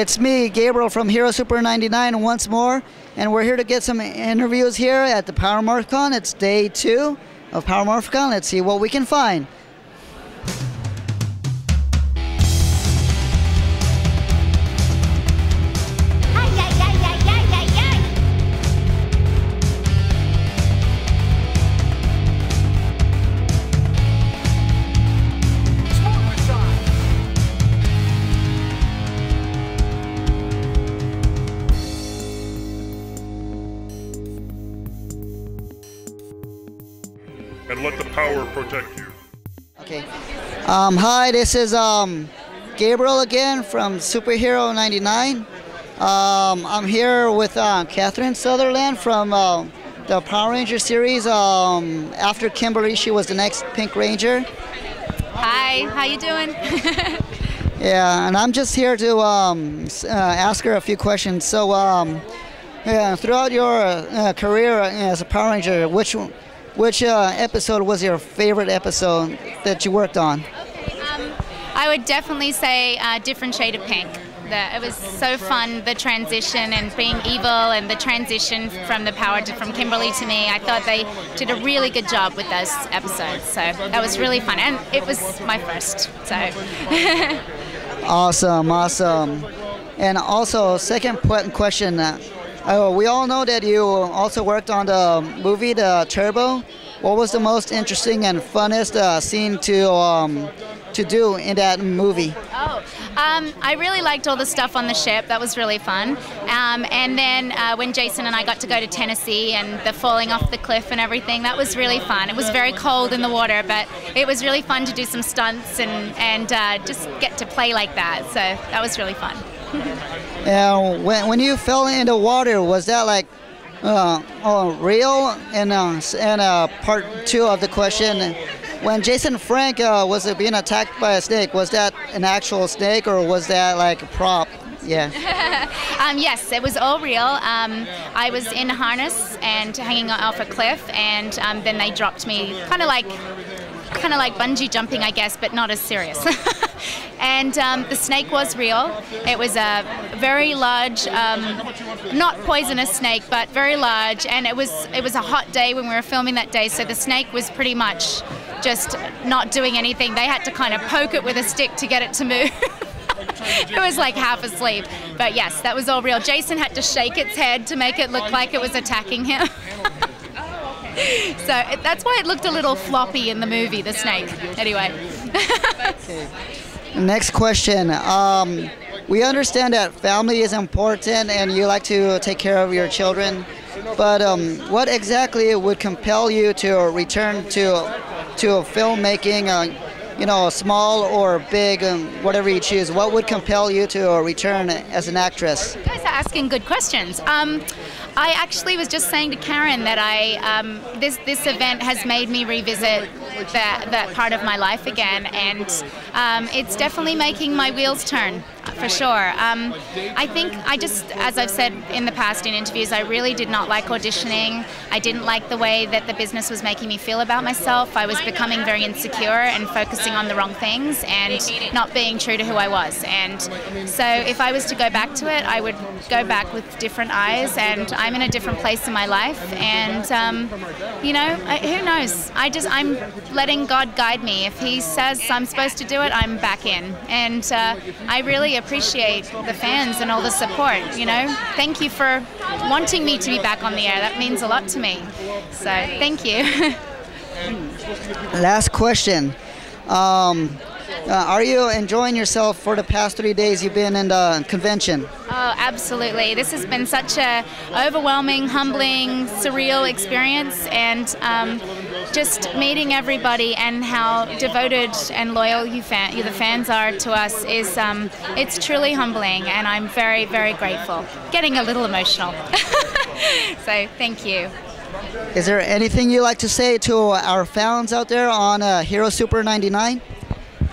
it's me, Gabriel from Hero Super 99 once more, and we're here to get some interviews here at the Power Morphicon. It's day 2 of Power Morphicon. Let's see what we can find. And let the power protect you. Okay. Hi, this is Gabriel again from Superhero 99. I'm here with Catherine Sutherland from the Power Ranger series. After Kimberly, she was the next Pink Ranger. Hi, how you doing? Yeah, and I'm just here to ask her a few questions. So, throughout your career as a Power Ranger, which episode was your favorite episode that you worked on? I would definitely say Different Shade of Pink. It was so fun, the transition and being evil and the transition from the power from Kimberly to me. I thought they did a really good job with those episodes, so that was really fun, and it was my first, so. Awesome. And also, second question. We all know that you also worked on the movie, the Turbo. What was the most interesting and funnest scene to do in that movie? I really liked all the stuff on the ship. That was really fun. And then when Jason and I got to go to Tennessee and the falling off the cliff and everything, that was really fun. It was very cold in the water, but it was really fun to do some stunts and just get to play like that. So that was really fun. When you fell into water, was that like real? And part 2 of the question, when Jason Frank was being attacked by a snake, was that an actual snake or was that like a prop? Yeah. Yes, it was all real. I was in a harness and hanging off a cliff, and then they dropped me, kind of like bungee jumping, I guess, but not as serious. And the snake was real. It was a very large, not poisonous snake, but very large. And it was a hot day when we were filming that day, so the snake was pretty much just not doing anything. They had to kind of poke it with a stick to get it to move. It was like half asleep. But yes, that was all real. Jason had to shake its head to make it look like it was attacking him. So that's why it looked a little floppy in the movie, the snake. Anyway. Okay. Next question. We understand that family is important and you like to take care of your children, but what exactly would compel you to return to filmmaking, small or big, whatever you choose? What would compel you to return as an actress? You guys are asking good questions. I actually was just saying to Karen that this event has made me revisit that part of my life again, and it's definitely making my wheels turn, for sure. I think as I've said in the past in interviews, I really did not like auditioning. I didn't like the way that the business was making me feel about myself. I was becoming very insecure and focusing on the wrong things and not being true to who I was. And so if I was to go back to it, I would go back with different eyes, and I'm in a different place in my life, and who knows? I'm letting God guide me. If He says I'm supposed to do it, I'm back in. And I really appreciate the fans and all the support. Thank you for wanting me to be back on the air. That means a lot to me. So thank you. Last question. Are you enjoying yourself for the past 3 days you've been in the convention? Oh, absolutely. This has been such a overwhelming, humbling, surreal experience, and just meeting everybody and how devoted and loyal the fans are to us is it's truly humbling, and I'm very, very grateful. Getting a little emotional. So thank you. Is there anything you'd like to say to our fans out there on Hero Super 99?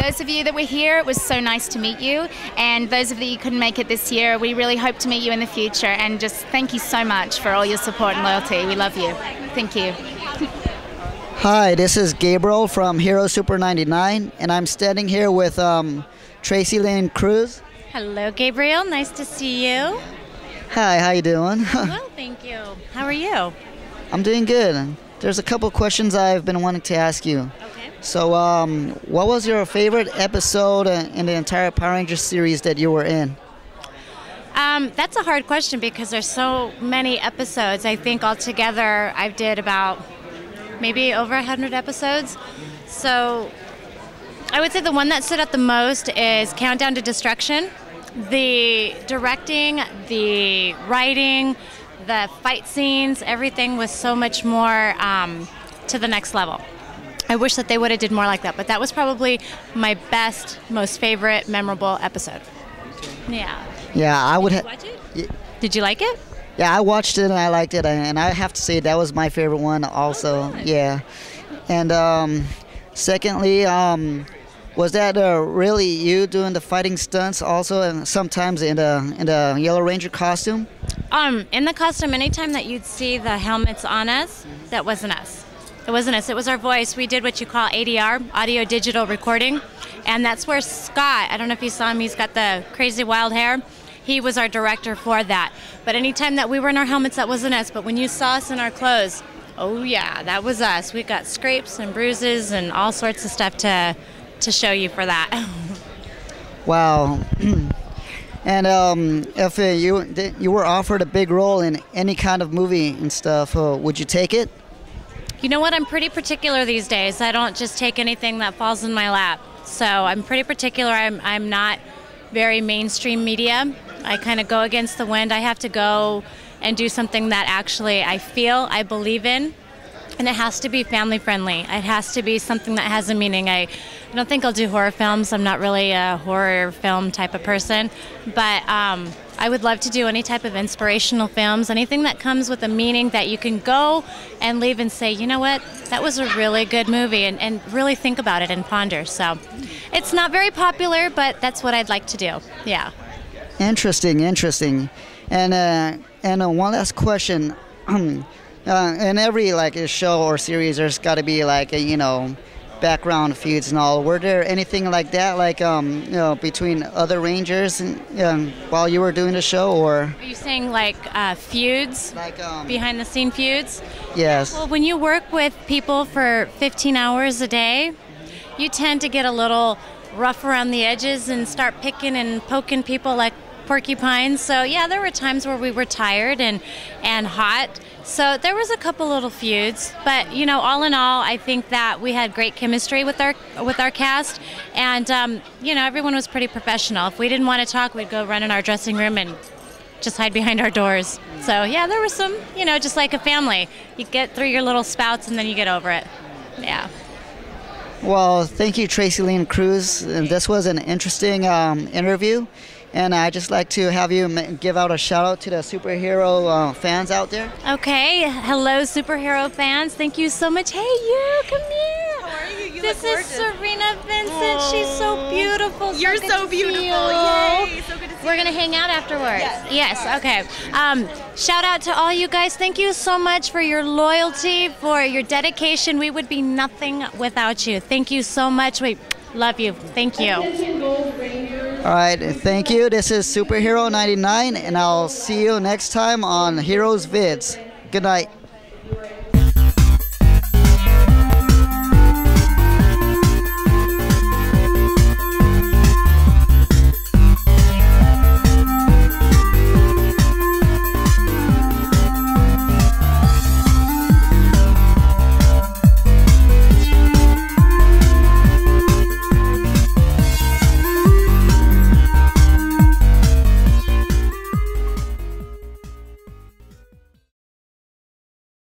Those of you that were here, it was so nice to meet you. And those of you who couldn't make it this year, we really hope to meet you in the future. And just thank you so much for all your support and loyalty. We love you. Thank you. Hi, this is Gabriel from Hero Super 99, and I'm standing here with Tracy, Lynn, Cruz. Hello, Gabriel. Nice to see you. Hi, how you doing? Well, thank you. How are you? I'm doing good. There's a couple questions I've been wanting to ask you. Okay. So, what was your favorite episode in the entire Power Rangers series that you were in? That's a hard question because there's so many episodes. I think altogether I did about maybe over 100 episodes. So I would say the one that stood out the most is Countdown to Destruction. The directing, the writing, the fight scenes, everything was so much more to the next level. I wish that they would have did more like that, but that was probably my best, most favorite, memorable episode. Yeah. Yeah, I would. Did you watch it? Did you like it? Yeah, I watched it and I liked it, and I have to say that was my favorite one also. Oh, yeah, and secondly, was that really you doing the fighting stunts also, and sometimes in the Yellow Ranger costume? In the costume, anytime that you'd see the helmets on us, that wasn't us. It wasn't us. It was our voice. We did what you call ADR, audio digital recording, and that's where Scott, I don't know if you saw him, he's got the crazy wild hair. He was our director for that. But anytime that we were in our helmets, that wasn't us. But when you saw us in our clothes, oh yeah, that was us. We got scrapes and bruises and all sorts of stuff to show you for that. Wow. And if you were offered a big role in any kind of movie and stuff, would you take it? You know what? I'm pretty particular these days. I don't just take anything that falls in my lap. So I'm pretty particular. I'm not very mainstream media. I kind of go against the wind. I have to go and do something that actually I feel, I believe in, and it has to be family friendly. It has to be something that has a meaning. I don't think I'll do horror films. I'm not really a horror film type of person, but I would love to do any type of inspirational films, anything that comes with a meaning that you can go and leave and say, you know what, that was a really good movie, and really think about it and ponder. So it's not very popular, but that's what I'd like to do. Yeah. Interesting. And one last question. In every a show or series, there's got to be background feuds and all. Were there anything like that, between other Rangers while you were doing the show, or? Are you saying feuds? Behind the scene feuds? Yes. Well, when you work with people for 15 hours a day, you tend to get a little rough around the edges and start picking and poking people like porcupines. So yeah, there were times where we were tired and hot. So there was a couple little feuds, but all in all, I think that we had great chemistry with our cast, and everyone was pretty professional. If we didn't want to talk, we'd go run in our dressing room and just hide behind our doors. So yeah, there was some, just like a family. You get through your little spouts and then you get over it. Yeah. Well, thank you, Tracy, Lynn, Cruz. And this was an interesting interview. And I'd just like to have you give out a shout out to the superhero fans out there. Okay. Hello, superhero fans. Thank you so much. Hey, you, come here. How are you? You this look is gorgeous. Serena Vincent. Aww. She's so beautiful. You're good so to see beautiful. you. Yay. So good to see We're you. going to hang out afterwards. Yes. Okay. Shout out to all you guys. Thank you so much for your loyalty, for your dedication. We would be nothing without you. Thank you so much. We love you. Thank you. All right, thank you. This is Superhero 99, and I'll see you next time on Heroes Vids. Good night.